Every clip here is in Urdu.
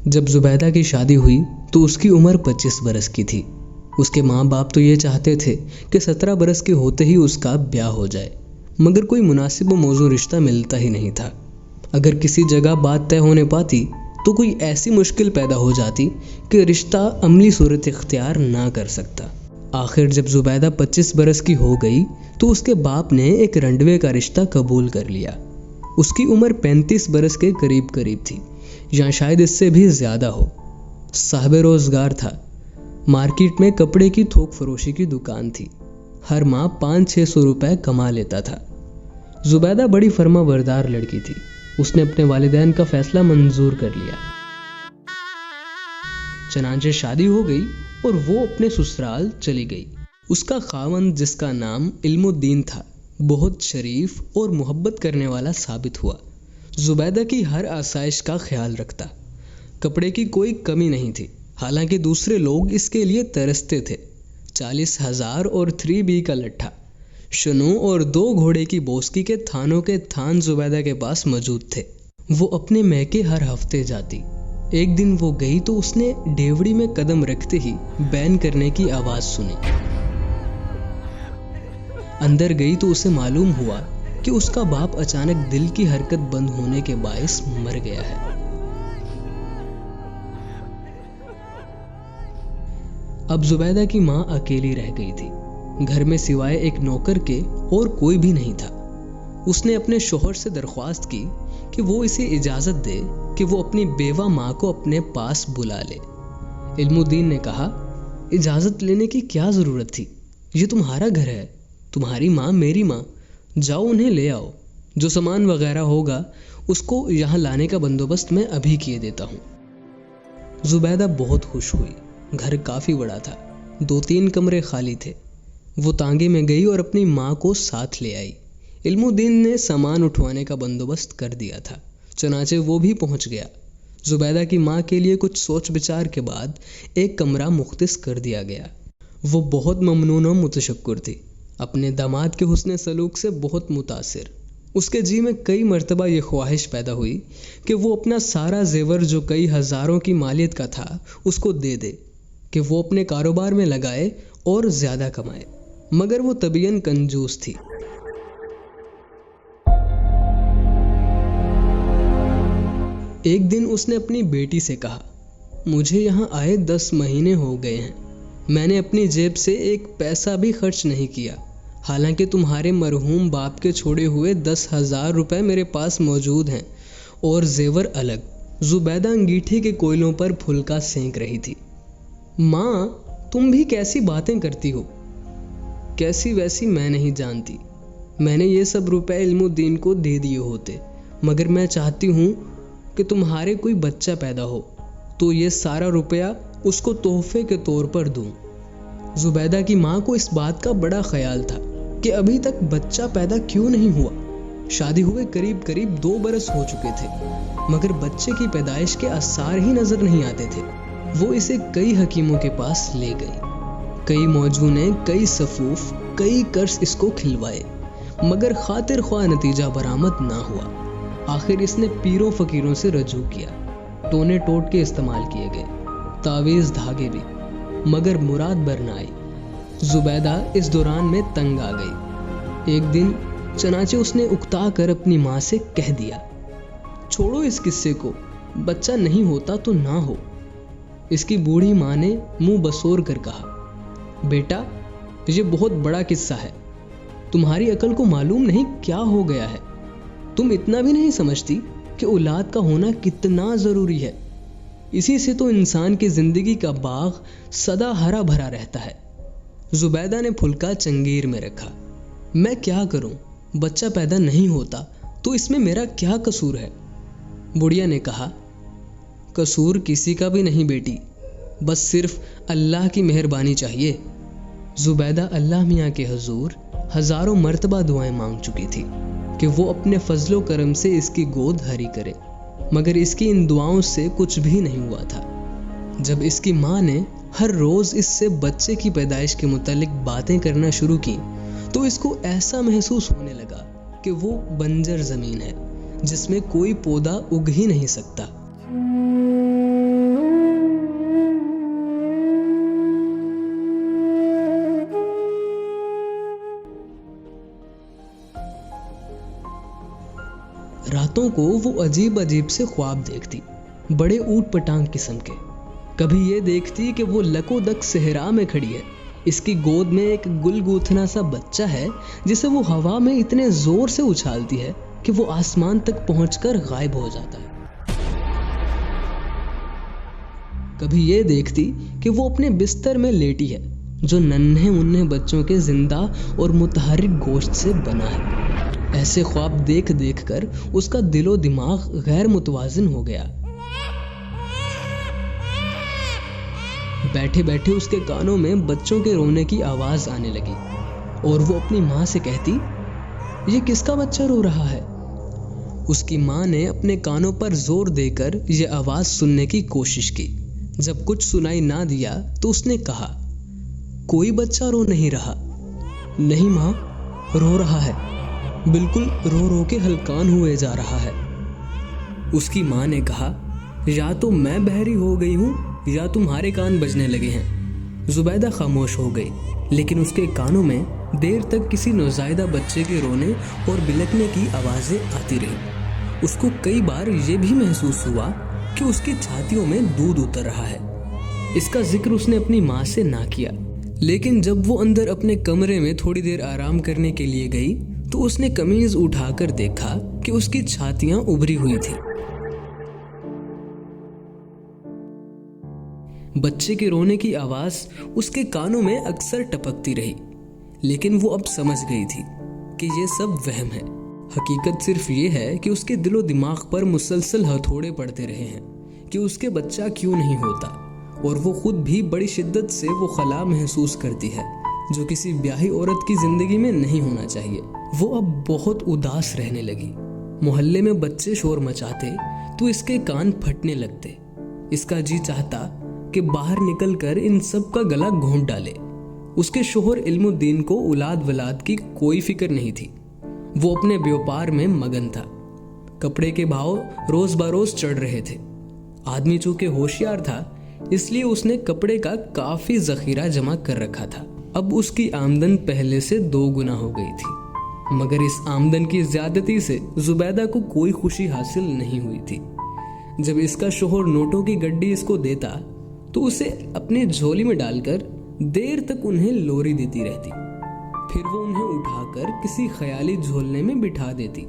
جب زبیدہ کی شادی ہوئی تو اس کی عمر 25 برس کی تھی۔ اس کے ماں باپ تو یہ چاہتے تھے کہ 17 برس کے ہوتے ہی اس کا بیاہ ہو جائے، مگر کوئی مناسب و موزوں رشتہ ملتا ہی نہیں تھا۔ اگر کسی جگہ بات طے ہونے پاتی تو کوئی ایسی مشکل پیدا ہو جاتی کہ رشتہ عملی صورت اختیار نہ کر سکتا۔ آخر جب زبیدہ 25 برس کی ہو گئی تو اس کے باپ نے ایک رنڈوے کا رشتہ قبول کر لیا۔ اس کی عمر 35 برس کے قریب تھی، یا شاید اس سے بھی زیادہ ہو۔ صاحب روزگار تھا، مارکیٹ میں کپڑے کی تھوک فروشی کی دکان تھی، ہر ماہ 500-600 روپے کما لیتا تھا۔ زبیدہ بڑی فرما بردار لڑکی تھی، اس نے اپنے والدین کا فیصلہ منظور کر لیا۔ چنانچہ شادی ہو گئی اور وہ اپنے سسرال چلی گئی۔ اس کا خاوند، جس کا نام علم الدین تھا، بہت شریف اور محبت کرنے والا ثابت ہوا۔ زبیدہ کی ہر آسائش کا خیال رکھتا، کپڑے کی کوئی کمی نہیں تھی، حالانکہ دوسرے لوگ اس کے لیے ترستے تھے۔ 40,000 اور 3B کا لٹھا، شنو اور 2 گھوڑے کی بوسکی کے تھانوں کے تھان زبیدہ کے پاس موجود تھے۔ وہ اپنے میکے ہر ہفتے جاتی۔ ایک دن وہ گئی تو اس نے ڈیوڑی میں قدم رکھتے ہی بین کرنے کی آواز سنی۔ اندر گئی تو اسے معلوم ہوا کہ اس کا باپ اچانک دل کی حرکت بند ہونے کے باعث مر گیا ہے۔ اب زبیدہ کی ماں اکیلی رہ گئی تھی، گھر میں سوائے ایک نوکر کے اور کوئی بھی نہیں تھا۔ اس نے اپنے شوہر سے درخواست کی کہ وہ اسے اجازت دے کہ وہ اپنی بیوہ ماں کو اپنے پاس بلا لے۔ علم الدین نے کہا، اجازت لینے کی کیا ضرورت تھی؟ یہ تمہارا گھر ہے، تمہاری ماں میری ماں، جاؤ انہیں لے آؤ، جو سامان وغیرہ ہوگا اس کو یہاں لانے کا بندوبست میں ابھی کیے دیتا ہوں۔ زبیدہ بہت خوش ہوئی، گھر کافی بڑا تھا، 2-3 کمرے خالی تھے۔ وہ تانگے میں گئی اور اپنی ماں کو ساتھ لے آئی۔ علم الدین نے سامان اٹھوانے کا بندوبست کر دیا تھا، چنانچہ وہ بھی پہنچ گیا۔ زبیدہ کی ماں کے لیے کچھ سوچ بچار کے بعد ایک کمرہ مختص کر دیا گیا۔ وہ بہت ممنون و متشکر تھی، اپنے داماد کے حسن سلوک سے بہت متاثر۔ اس کے جی میں کئی مرتبہ یہ خواہش پیدا ہوئی کہ وہ اپنا سارا زیور جو کئی ہزاروں کی مالیت کا تھا اس کو دے دے، کہ وہ اپنے کاروبار میں لگائے اور زیادہ کمائے، مگر وہ طبعاً کنجوس تھی۔ ایک دن اس نے اپنی بیٹی سے کہا، مجھے یہاں آئے 10 مہینے ہو گئے ہیں، میں نے اپنی جیب سے ایک پیسہ بھی خرچ نہیں کیا، حالانکہ تمہارے مرحوم باپ کے چھوڑے ہوئے 10,000 روپے میرے پاس موجود ہیں اور زیور الگ۔ زبیدہ انگیٹھی کے کوئلوں پر پھلکا سینک رہی تھی۔ ماں، تم بھی کیسی باتیں کرتی ہو؟ کیسی ویسی میں نہیں جانتی، میں نے یہ سب روپے علم الدین کو دے دیے ہوتے، مگر میں چاہتی ہوں کہ تمہارے کوئی بچہ پیدا ہو تو یہ سارا روپیہ اس کو تحفے کے طور پر دوں۔ زبیدہ کی ماں کو اس بات کا بڑا خیال تھا کہ ابھی تک بچہ پیدا کیوں نہیں ہوا۔ شادی ہوئے قریب 2 برس ہو چکے تھے، مگر بچے کی پیدائش کے آثار ہی نظر نہیں آتے تھے۔ وہ اسے کئی حکیموں کے پاس لے گئی، کئی موجوں نے کئی صفوف، کئی قرض اس کو کھلوائے، مگر خاطر خواہ نتیجہ برآمد نہ ہوا۔ آخر اس نے پیروں فقیروں سے رجوع کیا، ٹونے ٹوٹ کے استعمال کیے گئے، تعویذ دھاگے بھی، مگر مراد بر نہ آئی۔ زبیدہ اس دوران میں تنگ آ گئی۔ ایک دن چنانچہ اس نے اکتا کر اپنی ماں سے کہہ دیا، چھوڑو اس قصے کو، بچہ نہیں ہوتا تو نہ ہو۔ اس کی بوڑھی ماں نے منہ بسور کر کہا، بیٹا، یہ بہت بڑا قصہ ہے، تمہاری عقل کو معلوم نہیں کیا ہو گیا ہے، تم اتنا بھی نہیں سمجھتی کہ اولاد کا ہونا کتنا ضروری ہے، اسی سے تو انسان کی زندگی کا باغ سدا ہرا بھرا رہتا ہے۔ زبیدہ نے پھلکا چنگیر میں رکھا، میں کیا کروں، بچہ پیدا نہیں ہوتا تو اس میں میرا کیا قصور ہے؟ بڑھیا نے کہا، قصور کسی کا بھی نہیں بیٹی، بس صرف اللہ کی مہربانی چاہیے۔ زبیدہ اللہ میاں کے حضور ہزاروں مرتبہ دعائیں مانگ چکی تھی کہ وہ اپنے فضل و کرم سے اس کی گود ہری کرے، مگر اس کی ان دعاؤں سے کچھ بھی نہیں ہوا تھا۔ جب اس کی ماں نے ہر روز اس سے بچے کی پیدائش کے متعلق باتیں کرنا شروع کی تو اس کو ایسا محسوس ہونے لگا کہ وہ بنجر زمین ہے جس میں کوئی پودا اگ ہی نہیں سکتا۔ راتوں کو وہ عجیب عجیب سے خواب دیکھتی، بڑے اوٹ پٹانگ قسم کے۔ کبھی یہ دیکھتی کہ وہ لکو دک صحرا میں کھڑی ہے، اس کی گود میں ایک گل گوتھنا سا بچہ ہے جسے وہ ہوا میں اتنے زور سے اچھالتی ہے کہ وہ آسمان تک پہنچ کر غائب ہو جاتا ہے۔ کبھی یہ دیکھتی کہ وہ اپنے بستر میں لیٹی ہے جو ننھے منھے بچوں کے زندہ اور متحرک گوشت سے بنا ہے۔ ایسے خواب دیکھ دیکھ کر اس کا دل و دماغ غیر متوازن ہو گیا۔ بیٹھے بیٹھے اس کے کانوں میں بچوں کے رونے کی آواز آنے لگی اور وہ اپنی ماں سے کہتی، یہ کس کا بچہ رو رہا ہے؟ اس کی ماں نے اپنے کانوں پر زور دے کر یہ آواز سننے کی کوشش کی۔ جب کچھ سنائی نہ دیا تو اس نے کہا، کوئی بچہ رو نہیں رہا۔ نہیں ماں، رو رہا ہے، بالکل رو رو کے ہلکان ہوئے جا رہا ہے۔ اس کی ماں نے کہا، یا تو میں بہری ہو گئی ہوں یا تمہارے کان بجنے لگے ہیں۔ زبیدہ خاموش ہو گئی، لیکن اس کے کانوں میں دیر تک کسی نوزائیدہ بچے کے رونے اور بلکنے کی آوازیں آتی رہیں۔ اس کو کئی بار یہ بھی محسوس ہوا کہ اس کی چھاتیوں میں دودھ اتر رہا ہے۔ اس کا ذکر اس نے اپنی ماں سے نہ کیا، لیکن جب وہ اندر اپنے کمرے میں تھوڑی دیر آرام کرنے کے لیے گئی تو اس نے قمیض اٹھا کر دیکھا کہ اس کی چھاتیاں ابھری ہوئی تھیں۔ بچے کے رونے کی آواز اس کے کانوں میں اکثر ٹپکتی رہی، لیکن وہ اب سمجھ گئی تھی کہ یہ سب وہم ہے۔ حقیقت صرف یہ ہے کہ اس کے دل و دماغ پر مسلسل ہتھوڑے پڑتے رہے ہیں کہ اس کے بچہ کیوں نہیں ہوتا، اور وہ خود بھی بڑی شدت سے وہ خلا محسوس کرتی ہے جو کسی بیاہی عورت کی زندگی میں نہیں ہونا چاہیے۔ وہ اب بہت اداس رہنے لگی۔ محلے میں بچے شور مچاتے تو اس کے کان پھٹنے لگتے۔ اس کا جی چاہتا کہ باہر نکل کر ان سب کا گلا گھونٹ ڈالے۔ اس کے شوہر علم الدین کو اولاد ولاد کی کوئی فکر نہیں تھی۔ وہ اپنے بیوپار میں مگن تھا۔ کپڑے کے بھاؤ روز بروز چڑھ رہے تھے۔ آدمی چونکہ ہوشیار تھا، اس لیے اس نے کپڑے کا کافی ذخیرہ جمع کر رکھا تھا۔ اب اس کی آمدن پہلے سے 2 گنا ہو گئی تھی، مگر اس آمدن کی زیادتی سے زبیدہ کو کوئی خوشی حاصل نہیں ہوئی تھی۔ جب اس کا شوہر نوٹوں کی گڈی اس کو دیتا تو اسے اپنی جھولی میں ڈال کر دیر تک انہیں لوری دیتی رہتی، پھر وہ انہیں اٹھا کر کسی خیالی جھولنے میں بٹھا دیتی۔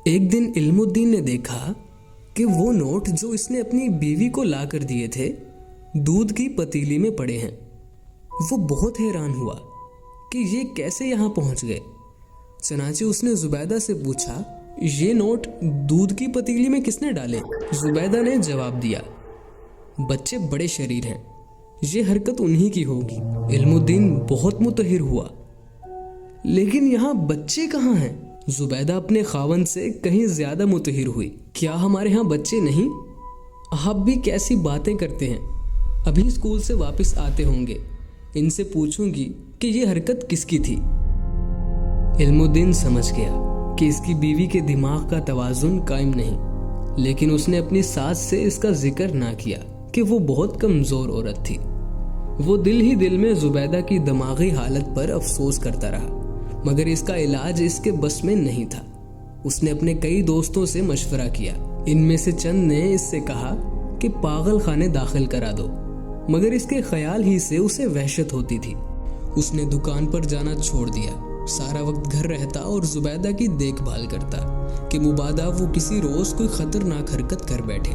ایک دن علم الدین نے دیکھا کہ وہ نوٹ جو اس نے اپنی بیوی کو لا کر دیے تھے دودھ کی پتیلی میں پڑے ہیں۔ وہ بہت حیران ہوا کہ یہ کیسے یہاں پہنچ گئے۔ چنانچہ اس نے زبیدہ سے پوچھا، یہ نوٹ دودھ کی پتیلی میں کس نے ڈالے؟ زبیدہ نے جواب دیا، بچے بڑے شریر ہیں، یہ حرکت انہی کی ہوگی۔ علم الدین بہت متحر ہوا، لیکن یہاں بچے کہاں ہیں؟ زبیدہ اپنے خاوند سے کہیں زیادہ متحر ہوئی۔ کیا ہمارے ہاں بچے نہیں؟ آپ بھی کیسی باتیں کرتے ہیں، ابھی اسکول سے واپس آتے ہوں گے، ان سے پوچھوں گی کہ یہ حرکت کس کی تھی۔ علم الدین سمجھ گیا کہ اس کی بیوی کے دماغ کا توازن قائم نہیں، لیکن اس نے اپنی ساس سے اس کا ذکر نہ کیا کہ وہ بہت کمزور عورت تھی۔ وہ دل ہی دل میں زبیدہ کی دماغی حالت پر افسوس کرتا رہا، مگر اس کا علاج اس کے بس میں نہیں تھا۔ اس نے اپنے کئی دوستوں سے مشورہ کیا، ان میں سے چند نے اس سے کہا کہ پاگل خانے داخل کرا دو، مگر اس کے خیال ہی سے اسے وحشت ہوتی تھی۔ اس نے دکان پر جانا چھوڑ دیا، سارا وقت گھر رہتا اور زبیدہ کی دیکھ بھال کرتا کہ مبادا وہ کسی روز کوئی خطرناک حرکت کر بیٹھے۔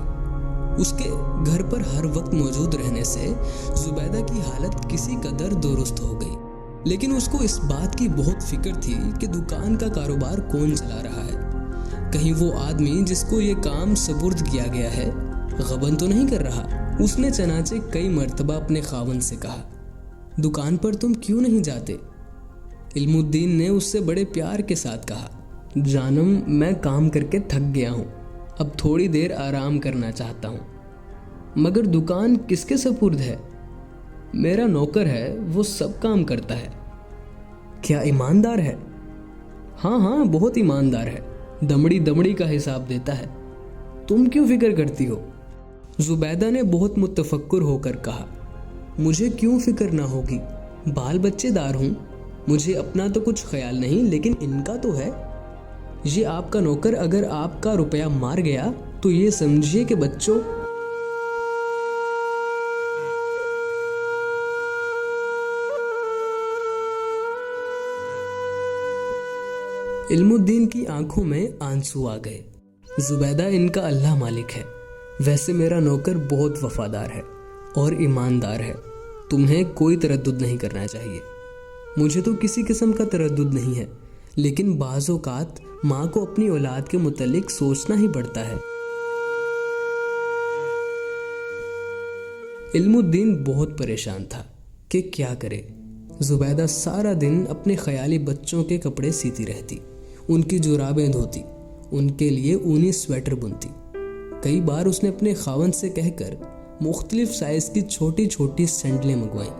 اس کے گھر پر ہر وقت موجود رہنے سے زبیدہ کی حالت کسی قدر درست ہو گئی، لیکن اس کو اس بات کی بہت فکر تھی کہ دکان کا کاروبار کون چلا رہا ہے، کہیں وہ آدمی جس کو یہ کام سپرد کیا گیا ہے غبن تو نہیں کر رہا۔ اس نے چنانچہ کئی مرتبہ اپنے خاوند سے کہا، دکان پر تم کیوں نہیں جاتے؟ علم الدین نے اس سے بڑے پیار کے ساتھ کہا، جانم میں کام کر کے تھک گیا ہوں، اب تھوڑی دیر آرام کرنا چاہتا ہوں۔ مگر دکان کس کے سپرد ہے؟ میرا نوکر ہے، وہ سب کام کرتا ہے۔ کیا ایماندار ہے؟ ہاں بہت ایماندار ہے، دمڑی دمڑی کا حساب دیتا ہے۔ تم کیوں فکر کرتی ہو؟ زبیدہ نے بہت متفکر ہو کر کہا، مجھے کیوں فکر نہ ہوگی، بال بچے دار ہوں، مجھے اپنا تو کچھ خیال نہیں، لیکن ان کا تو ہے۔ یہ آپ کا نوکر اگر آپ کا روپیہ مار گیا تو یہ سمجھیے کہ بچوں علم الدین کی آنکھوں میں آنسو آ گئے۔ زبیدہ ان کا اللہ مالک ہے، ویسے میرا نوکر بہت وفادار ہے اور ایماندار ہے، تمہیں کوئی تردد نہیں کرنا چاہیے۔ مجھے تو کسی قسم کا تردد نہیں ہے، لیکن بعض اوقات ماں کو اپنی اولاد کے متعلق سوچنا ہی پڑتا ہے۔ علم الدین بہت پریشان تھا کہ کیا کرے۔ زبیدہ سارا دن اپنے خیالی بچوں کے کپڑے سیتی رہتی، ان کی جرابیں دھوتی، ان کے لیے اونی سویٹر بنتی۔ کئی بار اس نے اپنے خاوند سے کہہ کر مختلف سائز کی چھوٹی چھوٹی سینڈلیں منگوائیں،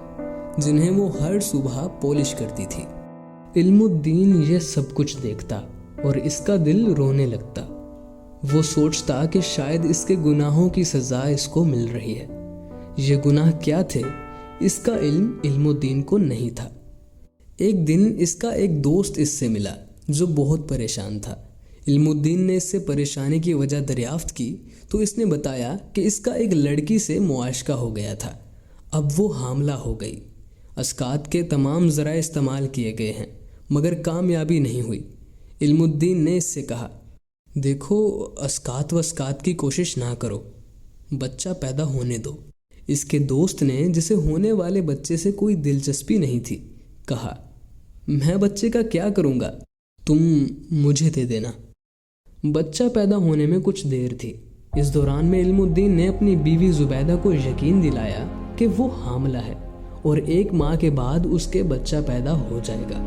جنہیں وہ ہر صبح پولش کرتی تھی۔ علم الدین یہ سب کچھ دیکھتا اور اس کا دل رونے لگتا۔ وہ سوچتا کہ شاید اس کے گناہوں کی سزا اس کو مل رہی ہے۔ یہ گناہ کیا تھے، اس کا علم الدین کو نہیں تھا۔ ایک دن اس کا ایک دوست اس سے ملا جو بہت پریشان تھا۔ علم الدین نے اس سے پریشانی کی وجہ دریافت کی تو اس نے بتایا کہ اس کا ایک لڑکی سے معاشقہ ہو گیا تھا، اب وہ حاملہ ہو گئی۔ اسقاط کے تمام ذرائع استعمال کیے گئے ہیں مگر کامیابی نہیں ہوئی۔ علم الدین نے اس سے کہا، دیکھو اسقاط کی کوشش نہ کرو، بچہ پیدا ہونے دو۔ اس کے دوست نے، جسے ہونے والے بچے سے کوئی دلچسپی نہیں تھی، کہا، میں بچے کا کیا کروں گا، تم مجھے دے دینا۔ بچہ پیدا ہونے میں کچھ دیر تھی۔ اس دوران میں علم الدین نے اپنی بیوی زبیدہ کو یقین دلایا کہ وہ حاملہ ہے اور 1 ماہ کے بعد اس کے بچہ پیدا ہو جائے گا۔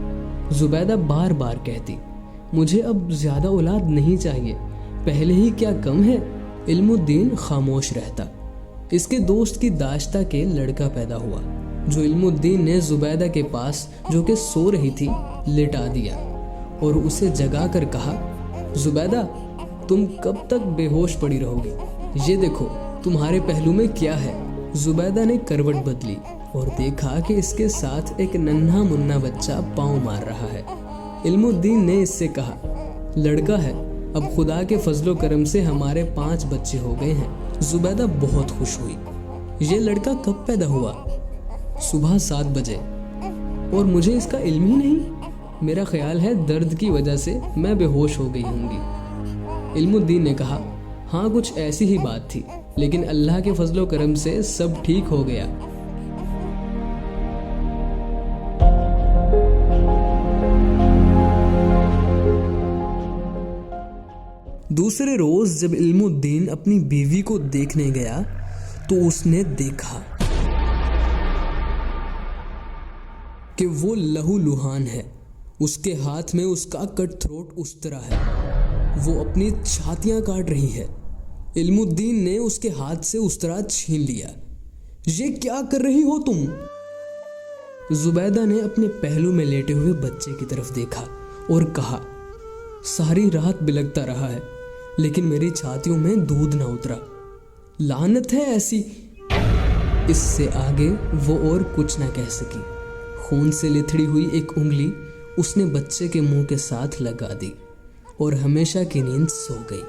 زبیدہ بار بار کہتی، مجھے اب زیادہ اولاد نہیں چاہیے، پہلے ہی کیا کم ہے۔ علم الدین خاموش رہتا۔ اس کے دوست کی داشتہ کے لڑکا پیدا ہوا، جو علم الدین نے زبیدہ کے پاس، جو کہ سو رہی تھی، لٹا دیا اور اسے جگا کر کہا، زبیدہ تم کب تک بے ہوش پڑی رہو گی، یہ دیکھو تمہارے پہلو میں کیا ہے۔ زبیدہ نے کروٹ بدلی اور دیکھا کہ اس کے ساتھ ایک ننھا منا بچہ پاؤں مار رہا ہے۔ علم الدین نے اس سے کہا، لڑکا ہے، اب خدا کے فضل و کرم سے ہمارے 5 بچے ہو گئے ہیں۔ زبیدہ بہت خوش ہوئی۔ یہ لڑکا کب پیدا ہوا؟ صبح 7 بجے، اور مجھے اس کا علم ہی نہیں۔ میرا خیال ہے درد کی وجہ سے میں بے ہوش ہو گئی ہوں گی۔ علم الدین نے کہا، ہاں کچھ ایسی ہی بات تھی، لیکن اللہ کے فضل و کرم سے سب ٹھیک ہو گیا۔ دوسرے روز جب علم الدین اپنی بیوی کو دیکھنے گیا تو اس نے دیکھا کہ وہ لہو لہان ہے۔ اس کے ہاتھ میں اس کا کٹ تھروٹ استرا ہے، وہ اپنی چھاتیاں کاٹ رہی ہے۔ علم الدین نے اس کے ہاتھ سے استرا چھین لیا۔ یہ کیا کر رہی ہو تم؟ زبیدہ نے اپنے پہلو میں لیٹے ہوئے بچے کی طرف دیکھا اور کہا، ساری رات بلکتا رہا ہے لیکن میری چھاتیوں میں دودھ نہ اترا، لعنت ہے ایسی۔ اس سے آگے وہ اور کچھ نہ کہہ سکی۔ خون سے لتھڑی ہوئی ایک انگلی اس نے بچے کے منہ کے ساتھ لگا دی اور ہمیشہ کی نیند سو گئی۔